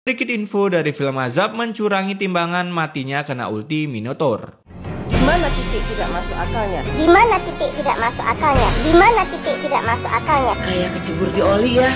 Sedikit info dari film Azab mencurangi timbangan, matinya kena ulti Minotaur. Di mana titik tidak masuk akalnya? Di mana titik tidak masuk akalnya? Di mana titik tidak masuk akalnya? Kayak kecebur di oli ya.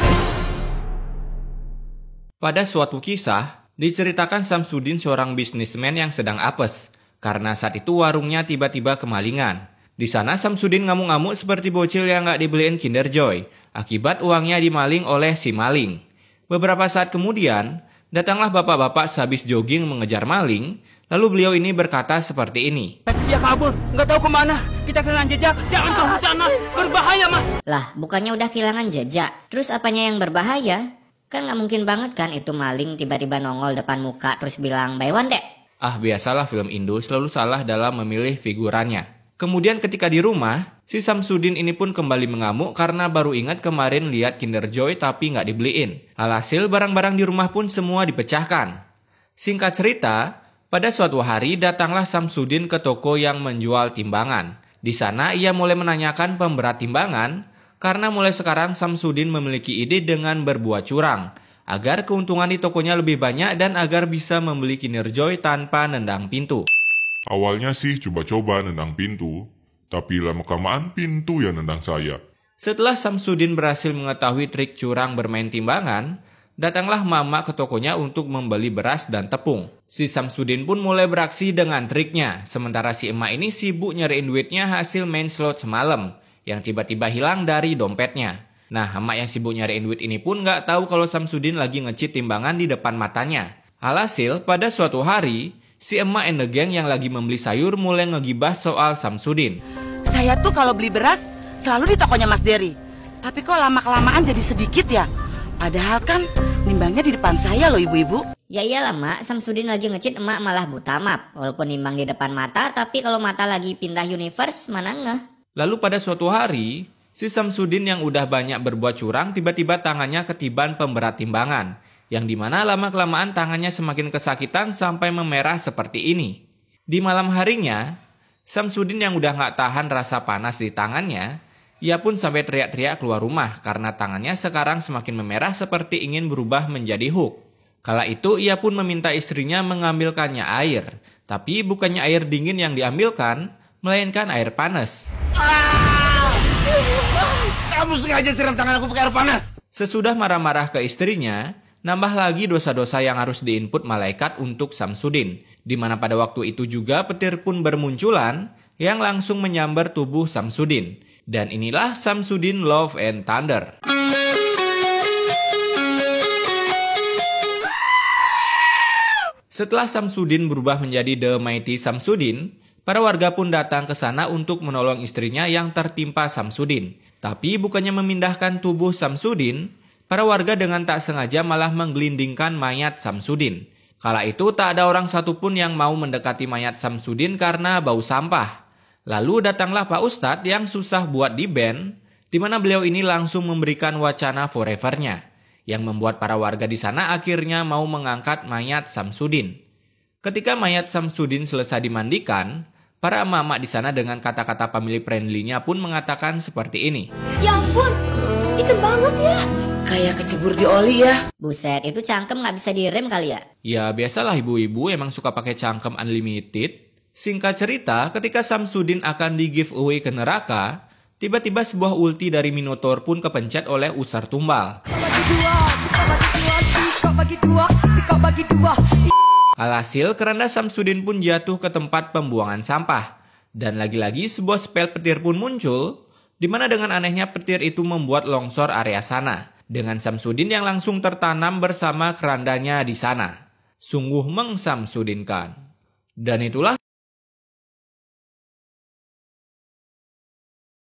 Pada suatu kisah, diceritakan Samsudin seorang bisnismen yang sedang apes, karena saat itu warungnya tiba-tiba kemalingan. Di sana Samsudin ngamuk-ngamuk seperti bocil yang gak dibeliin Kinder Joy, akibat uangnya dimaling oleh si maling. Beberapa saat kemudian, datanglah bapak-bapak sehabis jogging mengejar maling, lalu beliau ini berkata seperti ini. Dia kabur, nggak tahu kemana. Kita kehilangan jejak, jangan ke sana, berbahaya mas. Lah, bukannya udah kehilangan jejak, terus apanya yang berbahaya? Kan nggak mungkin banget kan itu maling tiba-tiba nongol depan muka terus bilang buy one dek. Ah, biasalah film Indo selalu salah dalam memilih figurannya. Kemudian ketika di rumah, si Samsudin ini pun kembali mengamuk karena baru ingat kemarin lihat Kinder Joy tapi nggak dibeliin. Alhasil barang-barang di rumah pun semua dipecahkan. Singkat cerita, pada suatu hari datanglah Samsudin ke toko yang menjual timbangan. Di sana ia mulai menanyakan pemberat timbangan karena mulai sekarang Samsudin memiliki ide dengan berbuat curang agar keuntungan di tokonya lebih banyak dan agar bisa membeli Kinder Joy tanpa nendang pintu. Awalnya sih coba-coba nendang pintu, tapi lama-kelamaan pintu yang nendang saya. Setelah Samsudin berhasil mengetahui trik curang bermain timbangan, datanglah mama ke tokonya untuk membeli beras dan tepung. Si Samsudin pun mulai beraksi dengan triknya, sementara si emak ini sibuk nyariin duitnya hasil main slot semalam, yang tiba-tiba hilang dari dompetnya. Nah, emak yang sibuk nyariin duit ini pun nggak tahu kalau Samsudin lagi ngecit timbangan di depan matanya. Alhasil, pada suatu hari, si emak and the gang yang lagi membeli sayur mulai ngegibah soal Samsudin. Saya tuh kalau beli beras selalu di tokonya Mas Dery. Tapi kok lama-kelamaan jadi sedikit ya? Padahal kan nimbangnya di depan saya loh ibu-ibu. Ya iyalah mak, Samsudin lagi ngecit emak malah buta map. Walaupun nimbang di depan mata, tapi kalau mata lagi pindah universe mana ngeh. Lalu pada suatu hari, si Samsudin yang udah banyak berbuat curang tiba-tiba tangannya ketiban pemberat timbangan, yang dimana lama-kelamaan tangannya semakin kesakitan sampai memerah seperti ini. Di malam harinya, Samsudin yang udah gak tahan rasa panas di tangannya, ia pun sampai teriak-teriak keluar rumah karena tangannya sekarang semakin memerah seperti ingin berubah menjadi Hulk. Kala itu ia pun meminta istrinya mengambilkannya air, tapi bukannya air dingin yang diambilkan, melainkan air panas. Kamu sengaja siram tangan aku pakai air panas. Sesudah marah-marah ke istrinya, nambah lagi dosa-dosa yang harus diinput malaikat untuk Samsudin, di mana pada waktu itu juga petir pun bermunculan yang langsung menyambar tubuh Samsudin. Dan inilah Samsudin Love and Thunder. Setelah Samsudin berubah menjadi The Mighty Samsudin, para warga pun datang ke sana untuk menolong istrinya yang tertimpa Samsudin. Tapi bukannya memindahkan tubuh Samsudin, para warga dengan tak sengaja malah menggelindingkan mayat Samsudin. Kala itu tak ada orang satupun yang mau mendekati mayat Samsudin karena bau sampah. Lalu datanglah Pak Ustadz yang susah buat di band, di mana beliau ini langsung memberikan wacana forevernya, yang membuat para warga di sana akhirnya mau mengangkat mayat Samsudin. Ketika mayat Samsudin selesai dimandikan, para emak-emak di sana dengan kata-kata family friendly-nya pun mengatakan seperti ini. Ya ampun, itu banget ya. Kayak kecebur di oli ya. Buset, itu cangkem nggak bisa direm kali ya? Ya biasalah ibu-ibu emang suka pakai cangkem unlimited. Singkat cerita, ketika Samsudin akan di giveaway ke neraka, tiba-tiba sebuah ulti dari Minotaur pun kepencet oleh Usar Tumbal. Alhasil, keranda Samsudin pun jatuh ke tempat pembuangan sampah. Dan lagi-lagi sebuah spell petir pun muncul, di mana dengan anehnya petir itu membuat longsor area sana, dengan Samsudin yang langsung tertanam bersama kerandanya di sana. Sungguh mengsamsudinkan. Dan itulah